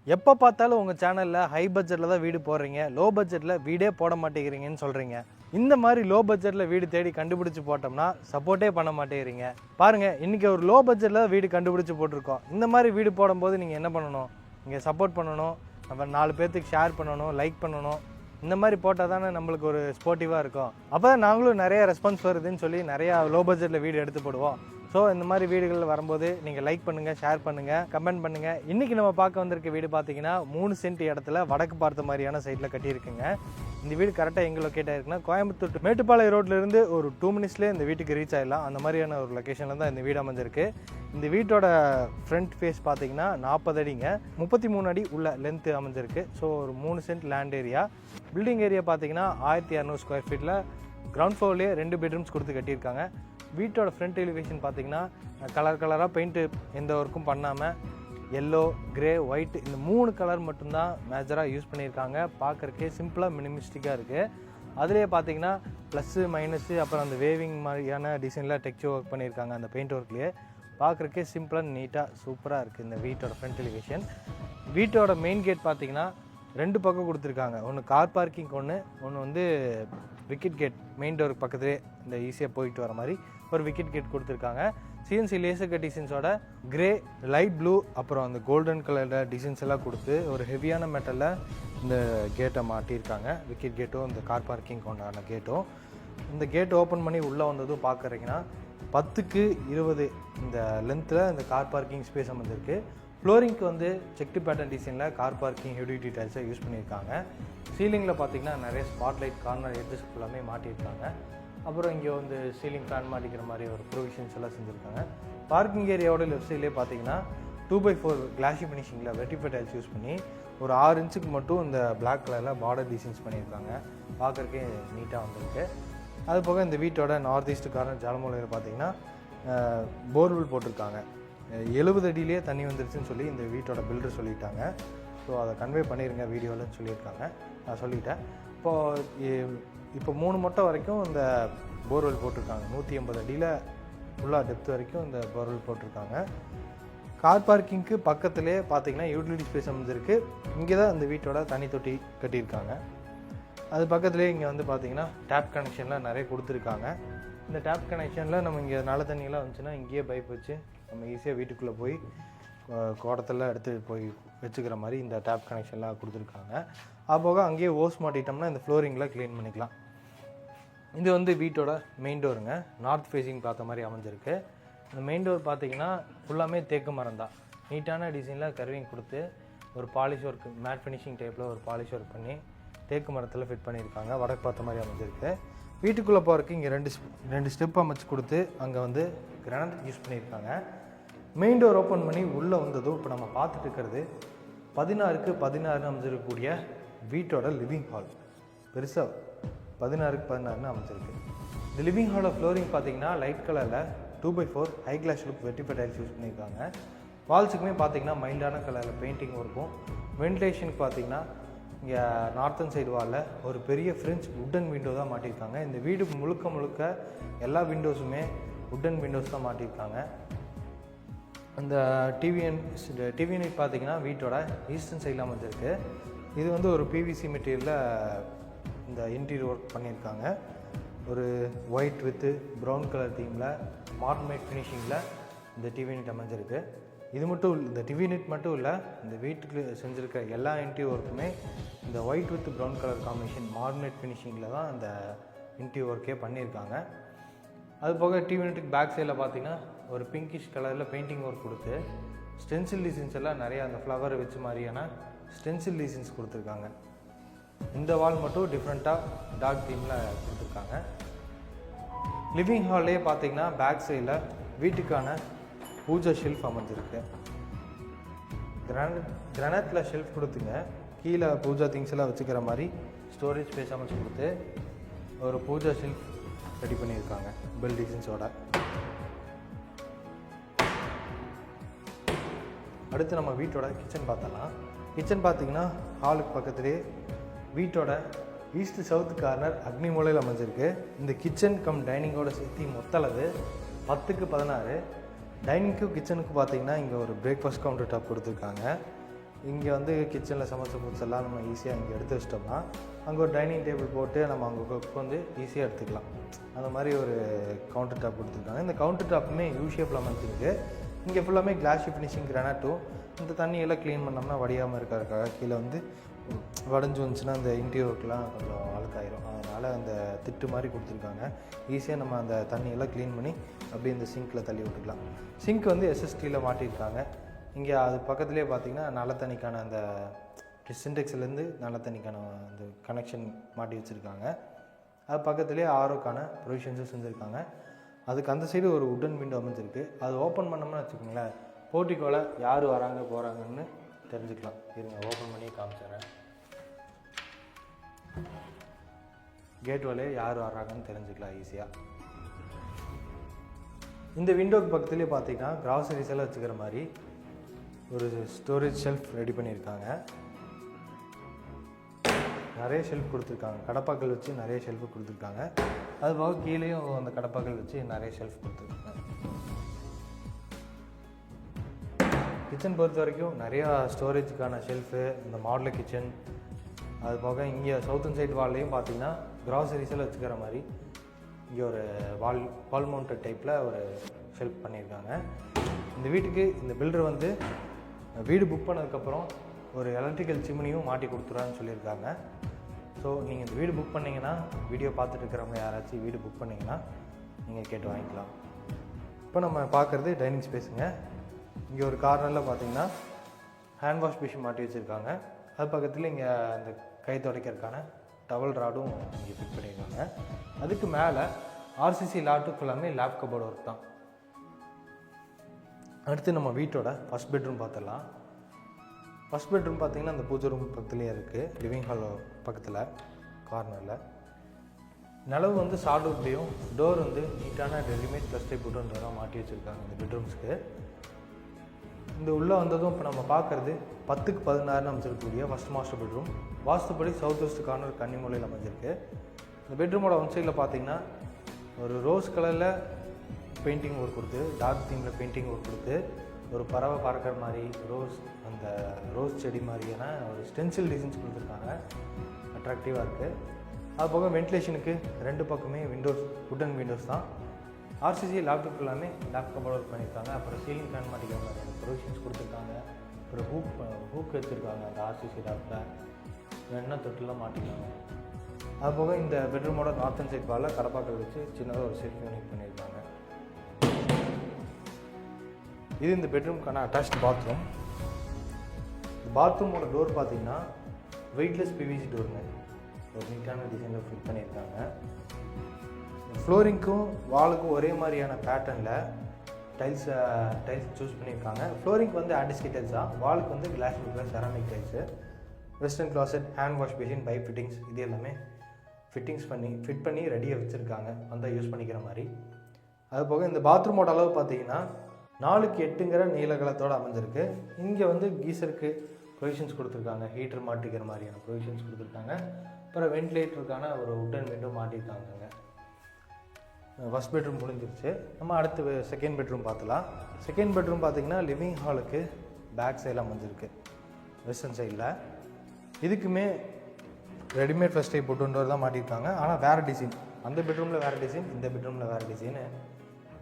எப்போ பார்த்தாலும் உங்கள் சேனலில் ஹை பட்ஜெட்டில் தான் வீடு போடுறீங்க, லோ பட்ஜெட்டில் வீடே போட மாட்டேங்கிறீங்கன்னு சொல்கிறீங்க. இந்த மாதிரி லோ பட்ஜெட்டில் வீடு தேடி கண்டுபிடிச்சி போட்டோம்னா சப்போர்ட்டே பண்ண மாட்டேங்கிறீங்க. பாருங்கள், இன்றைக்கி ஒரு லோ பட்ஜெட்டில் வீடு கண்டுபிடிச்சி போட்டிருக்கோம். இந்த மாதிரி வீடு போடும்போது நீங்கள் என்ன பண்ணணும்? நீங்கள் சப்போர்ட் பண்ணணும், அப்புறம் 4 பேர்த்துக்கு ஷேர் பண்ணணும், லைக் பண்ணணும். இந்த மாதிரி போட்டால் தானே நம்மளுக்கு ஒரு ஸ்போர்ட்டிவாக இருக்கும். அப்போ தான் நாங்களும் நிறைய ரெஸ்பான்ஸ் வருதுன்னு சொல்லி நிறையா லோ பட்ஜெட்டில் வீடு எடுத்து போடுவோம். ஸோ இந்த மாதிரி வீடுகள் வரும்போது நீங்கள் லைக் பண்ணுங்கள், ஷேர் பண்ணுங்கள், கமெண்ட் பண்ணுங்கள். இன்றைக்கி நம்ம பார்க்க வந்திருக்க வீடு பார்த்தீங்கன்னா 3 சென்ட் இடத்துல வடக்கு பார்த்த மாதிரியான சைட்டில் கட்டியிருக்குங்க. இந்த வீடு கரெக்டாக எங்கே லொக்கேட் ஆகிருக்குன்னா, கோயம்புத்தூர் மேட்டுப்பாளையம் ரோட்லேருந்து ஒரு 2 மினிட்ஸ்லேயே இந்த வீட்டுக்கு ரீச் ஆகிடலாம். அந்த மாதிரியான ஒரு லொக்கேஷனில் தான் இந்த வீடு அமைஞ்சிருக்கு. இந்த வீட்டோட ஃப்ரண்ட் ஃபேஸ் பார்த்தீங்கன்னா 40 அடிங்க, 33 அடி உள்ள லென்த்து அமைஞ்சிருக்கு. ஸோ ஒரு 3 cent land area. Building area பார்த்தீங்கன்னா 1200 ஸ்கொயர் ஃபீட்டில் கிரவுண்ட் ஃப்ளோர்லேயே 2 பெட்ரூம்ஸ் கொடுத்து கட்டியிருக்காங்க. வீட்டோட ஃப்ரண்ட் எலிவேஷன் பார்த்தீங்கன்னா கலராக பெயிண்ட்டு எந்த ஒர்க்கும் பண்ணாமல் எல்லோ, கிரே, ஒயிட் இந்த 3 கலர் மட்டும்தான் மேஜராக யூஸ் பண்ணியிருக்காங்க. பார்க்குறக்கே சிம்பிளாக மினிமிஸ்டிக்காக இருக்குது. அதிலே பார்த்தீங்கன்னா ப்ளஸ்ஸு மைனஸு அப்புறம் அந்த வேவிங் மாதிரியான டிசைனில் டெக்ஸ்சர் ஒர்க் பண்ணியிருக்காங்க. அந்த பெயிண்ட் ஒர்க்லேயே பார்க்குறக்கே சிம்பிளாக நீட்டாக சூப்பராக இருக்குது இந்த வீட்டோட ஃப்ரண்ட் எலிவேஷன். வீட்டோட மெயின் கேட் பார்த்தீங்கன்னா 2 பக்கம் கொடுத்துருக்காங்க. ஒன்று கார் பார்க்கிங், ஒன்று வந்து விக்கெட் கேட். மெயின் டோருக்கு பக்கத்துலேயே இந்த ஈஸியாக போயிட்டு வர மாதிரி ஒரு விக்கெட் கேட் கொடுத்துருக்காங்க. சிஎன்சி லேசர் கட் டிசைன்ஸோட கிரே, லைட் ப்ளூ அப்புறம் அந்த கோல்டன் கலரில் டிசைன்ஸ் எல்லாம் கொடுத்து ஒரு ஹெவியான மெட்டலில் இந்த கேட்டை மாட்டியிருக்காங்க. விக்கெட் கேட்டும் இந்த கார் பார்க்கிங் கொண்டான கேட்டும். இந்த கேட் ஓப்பன் பண்ணி உள்ளே வந்ததும் பார்க்குறீங்கன்னா 10க்கு 20 இந்த லென்த்தில் இந்த கார் பார்க்கிங் ஸ்பேஸ் அமைஞ்சிருக்கு. ஃப்ளோரிங்க்கு வந்து செக்டு பேட்டர்ன் டிசைனில் கார் பார்க்கிங் ஹெவி டீடைல்ஸை யூஸ் பண்ணியிருக்காங்க. சீலிங்கில் பார்த்தீங்கன்னா நிறைய ஸ்பாட்லைட், கார்னர் எட்ஜஸ் எல்லாமே மாட்டியிருக்காங்க. அப்புறம் இங்கே வந்து சீலிங் ஃபேன் மாட்டிக்கிற மாதிரி ஒரு ப்ரொவிஷன்ஸ் எல்லாம் செஞ்சுருக்காங்க. பார்க்கிங் ஏரியாவோட லெஃப்ட் சைட்லேயே பார்த்தீங்கன்னா 2x4 கிளாஷி ஃபினிஷிங்கில் வெட்டிஃபை டைல்ஸ் யூஸ் பண்ணி ஒரு 6 இன்ச்சுக்கு மட்டும் இந்த பிளாக் கலரில் பார்டர் டிசைன்ஸ் பண்ணியிருக்காங்க. பார்க்குறக்கே நீட்டாக வந்திருக்கு. அது போக இந்த வீட்டோட நார்த் ஈஸ்ட் கார்னர் ஜலமூலையில் பார்த்தீங்கன்னா போர்வெல் போட்டிருக்காங்க. 70 அடியிலே தண்ணி வந்துருச்சுன்னு சொல்லி இந்த வீட்டோட பில்டர் சொல்லிட்டாங்க. ஸோ அதை கன்வே பண்ணிடுங்க வீடியோவில்னு சொல்லியிருக்காங்க. நான் சொல்லிட்டேன். இப்போ 3 மொட்டை வரைக்கும் இந்த போர்வெல் போட்டிருக்காங்க. 180 அடியில் ஃபுல்லாக டெப்த் வரைக்கும் இந்த போர்வெல் போட்டிருக்காங்க. கார் பார்க்கிங்க்கு பக்கத்துலேயே பார்த்தீங்கன்னா யூட்டிலிட்டி ஸ்பேஸ் அமைஞ்சிருக்கு. இங்கே தான் இந்த வீட்டோட தண்ணி தொட்டி கட்டியிருக்காங்க. அது பக்கத்துலேயே இங்கே வந்து பார்த்தீங்கன்னா டேப் கனெக்ஷன்லாம் நிறைய கொடுத்துருக்காங்க. இந்த டேப் கனெக்ஷனில் நம்ம இங்கே நல்ல தண்ணியெல்லாம் வந்துச்சுன்னா இங்கேயே பைப் வச்சு நம்ம ஈஸியாக வீட்டுக்குள்ளே போய் குடத்தில் எடுத்து போய் வச்சுக்கிற மாதிரி இந்த டேப் கனெக்ஷன்லாம் கொடுத்துருக்காங்க. அதுபோக அங்கேயே ஓஸ் மாட்டிட்டோம்னா இந்த ஃப்ளோரிங்கில் க்ளீன் பண்ணிக்கலாம். இது வந்து வீட்டோட மெயின் டோருங்க. நார்த் ஃபேஸிங் பார்த்த மாதிரி அமைஞ்சிருக்கு. இந்த மெயின் டோர் பார்த்தீங்கன்னா ஃபுல்லாமே தேக்கு மரம் தான். நீட்டான டிசைனில் கர்விங் கொடுத்து ஒரு பாலிஷ் ஒர்க், மேட் ஃபினிஷிங் டைப்பில் ஒரு பாலிஷ் ஒர்க் பண்ணி தேக்கு மரத்தில் ஃபிட் பண்ணியிருக்காங்க. வடக்கு பார்த்த மாதிரி அமைஞ்சிருக்கு. வீட்டுக்குள்ளே போகிறதுக்கு இங்கே 2 ஸ்டெப் அமைச்சு கொடுத்து அங்கே வந்து கிரானைட் யூஸ் பண்ணியிருக்காங்க. மெயின் டோர் ஓப்பன் பண்ணி உள்ளே வந்ததும் இப்போ நம்ம பார்த்துட்டு இருக்கிறது 16க்கு 16 அமைஞ்சிருக்கக்கூடிய வீட்டோட லிவிங் ஹால். பெருசாக 16க்கு 16 அமைஞ்சிருக்கு. இந்த லிவிங் ஹாலோட ஃப்ளோரிங் பார்த்தீங்கன்னா லைட் கலரில் 2x4 high class look vitrified tiles use பண்ணியிருக்காங்க. வால்ஸுக்குமே பார்த்தீங்கன்னா மைல்டான கலரில் பெயிண்டிங் இருக்கும். வென்டிலேஷனுக்கு பார்த்தீங்கன்னா இங்கே நார்த்தன் சைடு வாலில் ஒரு பெரிய ஃப்ரெஞ்ச் உட்டன் விண்டோ தான் மாட்டியிருக்காங்க. இந்த வீடு முழுக்க எல்லா விண்டோஸுமே உட்டன் விண்டோஸ் தான் மாட்டியிருக்காங்க. இந்த டிவி யூனிட் பார்த்தீங்கன்னா வீட்டோட ஈஸ்டர்ன் சைடில் அமைஞ்சிருக்கு. இது வந்து ஒரு பிவிசி மெட்டீரியலில் இந்த இன்டீரியர் ஒர்க் பண்ணியிருக்காங்க. ஒரு ஒயிட் வித்து ப்ரௌன் கலர் தீமில் மார்மேட் ஃபினிஷிங்கில் இந்த டிவி யூனிட் அமைஞ்சிருக்கு. இது மட்டும் இந்த டிவி யூனிட் மட்டும் இல்லை, இந்த வீட்டுக்கு செஞ்சுருக்க எல்லா இன்டீரியர் ஒர்க்குமே இந்த white with brown colour combination மார்மேட் ஃபினிஷிங்கில் தான் இந்த இன்டீரியர் ஒர்க்கே பண்ணியிருக்காங்க. அது போக டிவி யூனிட்டுக்கு பேக் சைடில் பார்த்தீங்கன்னா ஒரு பிங்கிஷ் கலரில் பெயிண்டிங் ஒர்க் கொடுத்து ஸ்டென்சில் டிசைன்ஸ் எல்லாம் நிறையா அந்த ஃப்ளவர் வச்ச மாதிரியான ஸ்டென்சில் டிசைன்ஸ் கொடுத்துருக்காங்க. இந்த வால் மட்டும் டிஃப்ரெண்ட்டாக டார்க் தீமில் கொடுத்துருக்காங்க. லிவிங் ஹால்லே பார்த்தீங்கன்னா பேக் சைடில் வீட்டுக்கான பூஜா ஷெல்ஃப் அமைஞ்சிருக்கு. கிரானைட்டில் ஷெல்ஃப் கொடுத்துங்க. கீழே பூஜா திங்ஸ் எல்லாம் வச்சுக்கிற மாதிரி ஸ்டோரேஜ் ஸ்பேஸ் அமைச்சு கொடுத்து ஒரு பூஜா ஷெல்ஃப் ரெடி பண்ணியிருக்காங்க பெல் டிசைன்ஸோட. அடுத்து நம்ம வீட்டோட கிச்சன் பார்த்தலாம். கிச்சன் பார்த்தீங்கன்னா ஹாலுக்கு பக்கத்துலேயே வீட்டோட ஈஸ்ட் சவுத் கார்னர் அக்னி மூலையில் அமைஞ்சிருக்கு. இந்த கிச்சன் கம் டைனிங்கோட சேர்த்து மொத்த அளவு 10க்கு 16. டைனிங்க்கு கிச்சனுக்கு பார்த்தீங்கன்னா இங்கே ஒரு பிரேக்ஃபாஸ்ட் கவுண்டர் டாப் கொடுத்துருக்காங்க. இங்கே வந்து கிச்சனில் சமைச்ச ஃபுட்ஸ் எல்லாம் நம்ம ஈஸியாக இங்கே எடுத்து வச்சிட்டோம்னா அங்கே ஒரு டைனிங் டேபிள் போட்டு நம்ம அங்கே உட்காந்து ஈஸியாக எடுத்துக்கலாம். அந்த மாதிரி ஒரு கவுண்டர் டாப் கொடுத்துருக்காங்க. இந்த கவுண்டர் டாப்புமே யூ ஷேப்பில் அமைஞ்சிருக்கு. இங்கே ஃபுல்லாமே கிளாஸ் ஃபினிஷிங் கிரானைட்டும். இந்த தண்ணியெல்லாம் க்ளீன் பண்ணோம்னா வடியாமல் இருக்கிறதுக்காக கீழே வந்து வடைஞ்சு வந்துச்சுன்னா அந்த இன்டீரியருக்குலாம் கொஞ்சம் அழுக்காயிரும். அதனால் அந்த திட்டு மாதிரி கொடுத்துருக்காங்க. ஈஸியாக நம்ம அந்த தண்ணியெல்லாம் க்ளீன் பண்ணி அப்படியே இந்த சிங்க்கில் தள்ளி விட்டுக்கலாம். சிங்க் வந்து எஸ்எஸ்டியில் மாட்டியிருக்காங்க. இங்கே அது பக்கத்துலேயே பார்த்திங்கன்னா நல்ல தண்ணிக்கான அந்த சின்டெக்ஸ்லேருந்து நல்ல தண்ணிக்கான அந்த கனெக்ஷன் மாட்டி வச்சுருக்காங்க. அது பக்கத்துலேயே ஆரோக்கான ப்ரொவிஷன்ஸும் செஞ்சுருக்காங்க. அதுக்கு அந்த சைடு ஒரு உட்டன் விண்டோ அமைஞ்சிருக்கு. அது ஓப்பன் பண்ணோம்னா வச்சுக்கோங்களேன், போர்ட்டிக்கோவில் யார் வராங்க போகிறாங்கன்னு தெரிஞ்சுக்கலாம். இருங்க ஓப்பன் பண்ணி காமிச்சிடுறேன். கேட் வழியே யார் வர்றாங்கன்னு தெரிஞ்சுக்கலாம் ஈஸியாக. இந்த விண்டோக்கு பக்கத்துலேயே பார்த்தீங்கன்னா கிராசரிஸ் எல்லாம் வச்சுக்கிற மாதிரி ஒரு ஸ்டோரேஜ் ஷெல்ஃப் ரெடி பண்ணியிருக்காங்க. நிறைய ஷெல்ஃப் கொடுத்துருக்காங்க. கடப்பாக்கள் வச்சு நிறைய ஷெல்ஃபு கொடுத்துருக்காங்க. அது போக கீழேயும் அந்த கடப்பாக்கள் வச்சு நிறைய ஷெல்ஃப் கொடுத்துருக்காங்க. கிச்சன் பொறுத்த வரைக்கும் நிறையா ஸ்டோரேஜுக்கான ஷெல்ஃபு, இந்த மாடலர் கிச்சன், அது போக இங்கே சவுத்தன் சைடு வால்லையும் பார்த்தீங்கன்னா கிராசரிஸ் எல்லாம் வச்சுக்கிற மாதிரி இங்கே ஒரு வால் மவுண்டட் டைப்பில் ஒரு ஷெல்ஃப் பண்ணியிருக்காங்க. இந்த வீட்டுக்கு இந்த பில்டர் வந்து வீடு புக் பண்ணதுக்கப்புறம் ஒரு எலக்ட்ரிக்கல் சிம்னியும் மாட்டி கொடுத்துருவான்னு சொல்லியிருக்காங்க. ஸோ நீங்கள் இந்த வீடு புக் பண்ணிங்கன்னா, வீடியோ பார்த்துட்டு இருக்கிறவங்க யாராச்சும் வீடு புக் பண்ணிங்கன்னா நீங்கள் கேட்டு வாங்கிக்கலாம். இப்போ நம்ம பார்க்குறது டைனிங் ஸ்பேஸுங்க. இங்கே ஒரு கார்னரில் பார்த்தீங்கன்னா ஹேண்ட் வாஷ் மிஷின் மாட்டி வச்சுருக்காங்க. அது பக்கத்தில் இங்கே அந்த கை துடைக்கிறதுக்கான டவல் ராடும் இங்கே ஃபிட் பண்ணியிருக்காங்க. அதுக்கு மேலே ஆர்சிசி லேப்டாப் எல்லாமே லேப் கபோர்டு ஒர்க் தான். அடுத்து நம்ம வீட்டோட ஃபஸ்ட் பெட்ரூம் பார்த்துடலாம். ஃபஸ்ட் பெட்ரூம் பார்த்திங்கன்னா அந்த பூஜை ரூம் பக்கத்துலேயே இருக்குது. லிவிங் ஹால் பக்கத்தில் கார்னரில் நிலவு வந்து சார்ட்வுட்லேயும், டோர் வந்து நீட்டான ரெடிமேட் ப்ளஸ் டைப் உட்டன் டோராக மாட்டி வச்சுருக்காங்க இந்த பெட்ரூம்ஸ்க்கு. இந்த உள்ளே வந்ததும் இப்போ நம்ம பார்க்குறது 10க்கு 16 அமைச்சிருக்கக்கூடிய ஃபஸ்ட் மாஸ்டர் பெட்ரூம். வாஸ்துப்படி சவுத் வெஸ்ட் கார்னர் கன்னிமூலையில் அமைஞ்சிருக்கு. இந்த பெட்ரூமோட ஒன் சைடில் பார்த்தீங்கன்னா ஒரு ரோஸ் கலரில் பெயிண்டிங் ஒர்க் கொடுத்து, டார்க் தீமில் பெயிண்டிங் ஒர்க் கொடுத்து, ஒரு பறவை பறக்கிற மாதிரி அந்த ரோஸ் செடி மாதிரியான ஒரு ஸ்டென்சில் டிசைன்ஸ் கொடுத்துருக்காங்க. அட்ராக்டிவாக இருக்குது. அது போக வென்டிலேஷனுக்கு 2 பக்கமே விண்டோஸ், உட்டன் விண்டோஸ் தான். ஆர்சிசி லேப்டாப் எல்லாமே லேப் கபோர்டு ஒர்க் பண்ணியிருக்காங்க. அப்புறம் சீலிங் ஃபேன் மாட்டிக்கிற மாதிரி ப்ரொவிஷன்ஸ் கொடுத்துருக்காங்க. அப்புறம் ஹூக் வச்சுருக்காங்க அந்த ஆர்சிசி லேப்பில் எண்ணெய் தொட்டிலாம் மாட்டிக்காங்க. அது போக இந்த பெட்ரூமோட நார்த்தன் சைட் வாலில் கடப்பாக்கள் வச்சு சின்னதாக ஒரு செல்ஃப் யூனிட் பண்ணியிருக்காங்க. இது இந்த பெட்ரூம்க்கான அட்டாச்ட் பாத்ரூம். இந்த பாத்ரூமோட டோர் பார்த்தீங்கன்னா வெயிட்லெஸ் பிவிசி டோருங்க. ஒரு நீட்டான டிசைனில் ஃபிட் பண்ணியிருக்காங்க. ஃப்ளோரிங்க்கும் வாலுக்கும் ஒரே மாதிரியான பேட்டர்னில் டைல்ஸ் சூஸ் பண்ணியிருக்காங்க. ஃப்ளோரிங்க்கு வந்து ஆன்டிஸ்கி டைல்ஸ் தான். வாலுக்கு வந்து கிளாஸ் வுட்டில் ceramic tiles. Western closet, hand wash basin, pipe fittings இது எல்லாமே ஃபிட் பண்ணி ரெடியாக வச்சுருக்காங்க வந்தால் யூஸ் பண்ணிக்கிற மாதிரி. அது போக இந்த பாத்ரூமோட அளவு பார்த்தீங்கன்னா 4க்கு 8ங்கிற நீளகலத்தோடு அமைஞ்சிருக்கு. இங்கே வந்து கீசருக்கு ப்ரொவிஷன்ஸ் கொடுத்துருக்காங்க. ஹீட்டர் மாட்டிக்கிற மாதிரியான ப்ரொவிஷன்ஸ் கொடுத்துருக்காங்க. அப்புறம் வென்டிலேட்டருக்கான ஒரு உட்டன் விண்டோ மாட்டியிருக்காங்க. ஃபஸ்ட் பெட்ரூம் முடிஞ்சிருச்சு. நம்ம அடுத்து செகண்ட் பெட்ரூம் பார்த்துலாம். செகண்ட் பெட்ரூம் பார்த்திங்கன்னா லிவிங் ஹாலுக்கு பேக் சைடில் அமைஞ்சிருக்கு வெஸ்டர்ன் சைடில். இதுக்குமே readymade first type wooden door தான் மாட்டியிருக்காங்க. ஆனால் வேறு டிசைன். அந்த பெட்ரூமில் வேறு டிசைன், இந்த பெட்ரூமில் வேறு டிசைனு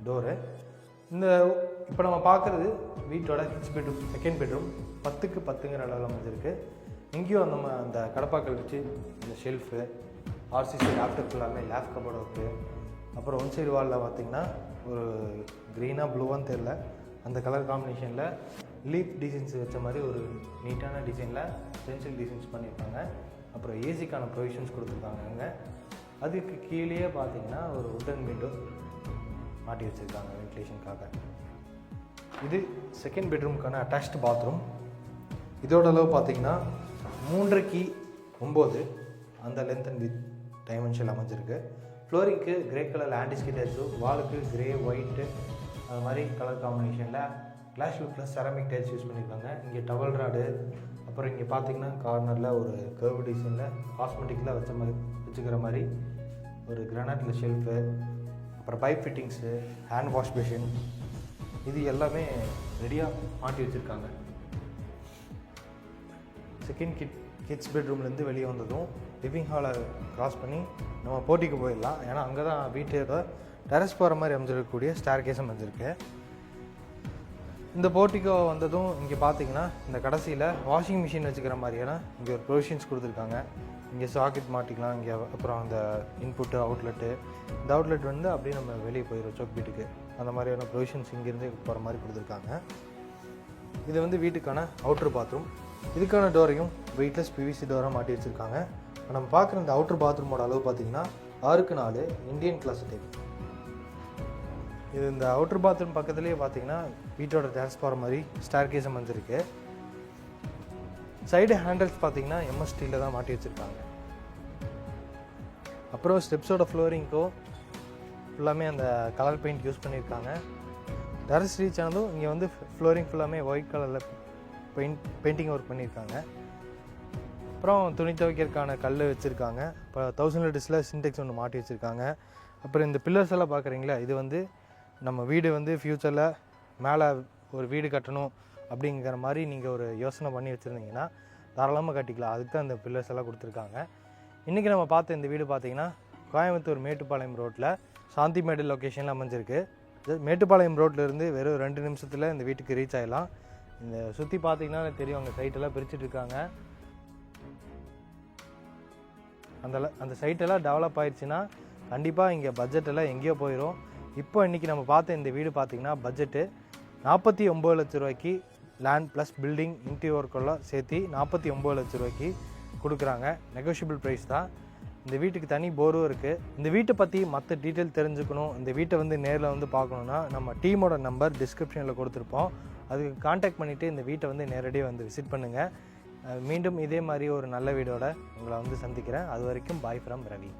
டோரு. இந்த இப்போ நம்ம பார்க்குறது வீட்டோட பெட்ரூம், செகண்ட் பெட்ரூம். 10க்கு 10ங்கிற அளவில் அமைஞ்சிருக்கு. இங்கேயும் நம்ம அந்த கடப்பாக்கள் வச்சு இந்த ஷெல்ஃபு, ஆர்சிசி லேப்டாப் எல்லாமே லேப் கபோர்டு ஒர்க்கு. அப்புறம் ஒன் சைடு வாலில் பார்த்திங்கன்னா ஒரு க்ரீனாக ப்ளூவான்னு தெரில, அந்த கலர் காம்பினேஷனில் லீப் டிசைன்ஸ் வச்ச மாதிரி ஒரு நீட்டான டிசைனில் பென்சில் டிசைன்ஸ் பண்ணியிருக்காங்க. அப்புறம் ஏசிக்கான ப்ரொவிஷன்ஸ் கொடுத்துருக்காங்க. அங்கே அதுக்கு கீழேயே பார்த்திங்கன்னா ஒரு உட்டன் விண்டோ மாட்டி வச்சுருக்காங்க வென்டிலேஷனுக்காக. இது செகண்ட் பெட்ரூமுக்கான அட்டாச்டு பாத்ரூம். இதோட அளவு பார்த்திங்கன்னா 3க்கு 9 அந்த லென்த் அண்ட் வித் டைமென்ஷன் அமைஞ்சிருக்கு. ஃப்ளோரிங்க்கு கிரே கலர் ஆன்டிஸ்கி டைல்ஸு, வாலுக்கு கிரே ஒயிட்டு அது மாதிரி கலர் காம்பினேஷனில் glass plus ceramic tiles use பண்ணியிருக்காங்க. இங்கே டவல் ராடு, அப்புறம் இங்கே பார்த்திங்கன்னா கார்னரில் ஒரு கர்வ் டிசைனில் காஸ்மெட்டிக்கில் வச்சுக்கிற மாதிரி ஒரு கிரானைட்டில் ஷெல்ஃபு, அப்புறம் pipe fittings, hand wash basin இது எல்லாமே ரெடியாக மாட்டி வச்சுருக்காங்க. செகண்ட் கிட்ஸ் பெட்ரூம்லேருந்து வெளியே வந்ததும் லிவிங் ஹாலை க்ராஸ் பண்ணி நம்ம போட்டிக்கு போயிடலாம். ஏன்னா அங்கே தான் வீட்டோட டெரஸ் போகிற மாதிரி அமைஞ்சிருக்கக்கூடிய ஸ்டேர் கேஸ் அமைஞ்சிருக்கு. இந்த போர்ட்டிக்கோ வந்ததும் இங்கே பார்த்தீங்கன்னா இந்த கடைசியில் வாஷிங் மிஷின் வச்சுக்கிற மாதிரியான இங்கே ஒரு ப்ரொவிஷன்ஸ் கொடுத்துருக்காங்க. இங்கே சாக்கெட் மாட்டிக்கலாம். இங்கே அப்புறம் அந்த இன்புட்டு அவுட்லெட்டு, இந்த அவுட்லெட் வந்து அப்படியே நம்ம வெளியே போயிடும் சோக் வீட்டுக்கு. அந்த மாதிரியான ப்ரொவிஷன்ஸ் இங்கேருந்து போகிற மாதிரி கொடுத்துருக்காங்க. இது வந்து வீட்டுக்கான அவுட்ரு பாத்ரூம். இதுக்கான டோரையும் வெயிட்லெஸ் பிவிசி டோராக மாட்டி வச்சுருக்காங்க. நம்ம பார்க்குற இந்த அவுட்ரு பாத்ரூமோட அளவு பார்த்திங்கன்னா 6x4 இந்தியன் கிளாஸ் டைப். இது இந்த அவுட்ரு பாத்ரூம் பக்கத்துலேயே பார்த்தீங்கன்னா வீட்டோட டேரஸ் போகிற மாதிரி ஸ்டேர் கேஸ் அமைஞ்சிருக்கு. சைடு ஹேண்டில்ஸ் பார்த்தீங்கன்னா எம்எஸ்டியில் தான் மாட்டி வச்சுருக்காங்க. அப்புறம் ஸ்டெப்ஸோட ஃப்ளோரிங்க்கோ ஃபுல்லாமே அந்த கலர் பெயிண்ட் யூஸ் பண்ணியிருக்காங்க. டெரஸ் ரீச் ஆனதும் இங்கே வந்து ஃப்ளோரிங் ஃபுல்லாமே ஒயிட் கலரில் பெயிண்டிங் ஒர்க் பண்ணியிருக்காங்க. அப்புறம் துணி துவைக்கிறதுக்கான கல் வச்சுருக்காங்க. இப்போ 1000 லிட்டர்ஸில் சின்டெக்ஸ் ஒன்று மாட்டி வச்சுருக்காங்க. அப்புறம் இந்த பில்லர்ஸ் எல்லாம் பார்க்குறீங்களா, இது வந்து நம்ம வீடு வந்து ஃப்யூச்சரில் மேலே ஒரு வீடு கட்டணும் அப்படிங்கிற மாதிரி நீங்கள் ஒரு யோசனை பண்ணி வச்சுருந்தீங்கன்னா தாராளமாக கட்டிக்கலாம். அதுக்கு தான் இந்த பில்லர்ஸ் எல்லாம் கொடுத்துருக்காங்க. இன்றைக்கி நம்ம பார்த்த இந்த வீடு பார்த்திங்கன்னா கோயம்புத்தூர் மேட்டுப்பாளையம் ரோட்டில் சாந்திமேடு லொக்கேஷனில் அமைஞ்சிருக்கு. மேட்டுப்பாளையம் ரோட்லேருந்து வெறும் 2 நிமிஷத்தில் இந்த வீட்டுக்கு ரீச் ஆகிடலாம். இந்த சுற்றி பார்த்திங்கன்னா தெரியும், அங்கே சைட்டெல்லாம் பிரிச்சுட்ருக்காங்க. அந்த சைட்டெல்லாம் டெவலப் ஆயிடுச்சுன்னா கண்டிப்பாக இங்கே பட்ஜெட்டெல்லாம் எங்கேயோ போயிடும். இப்போ இன்றைக்கி நம்ம பார்த்த இந்த வீடு பார்த்திங்கன்னா பட்ஜெட்டு 49 லட்ச ரூபாய்க்கு லேண்ட் ப்ளஸ் பில்டிங் இன்டீரியர் ஒர்க்கெல்லாம் சேர்த்து 49 லட்ச ரூபாய்க்கு கொடுக்குறாங்க. நெகோஷியபிள் ப்ரைஸ் தான். இந்த வீட்டுக்கு தனி போரும் இருக்குது. இந்த வீட்டை பற்றி மற்ற டீட்டெயில் தெரிஞ்சுக்கணும், இந்த வீட்டை வந்து நேரில் வந்து பார்க்கணுன்னா நம்ம டீமோட நம்பர் டிஸ்கிரிப்ஷனில் கொடுத்துருப்போம். அதுக்கு கான்டாக்ட் பண்ணிவிட்டு இந்த வீட்டை வந்து நேரடியாக வந்து விசிட் பண்ணுங்கள். மீண்டும் இதே மாதிரி ஒரு நல்ல வீடோட உங்களை வந்து சந்திக்கிறேன். அது வரைக்கும் பாய் ஃப்ரம் ரவி.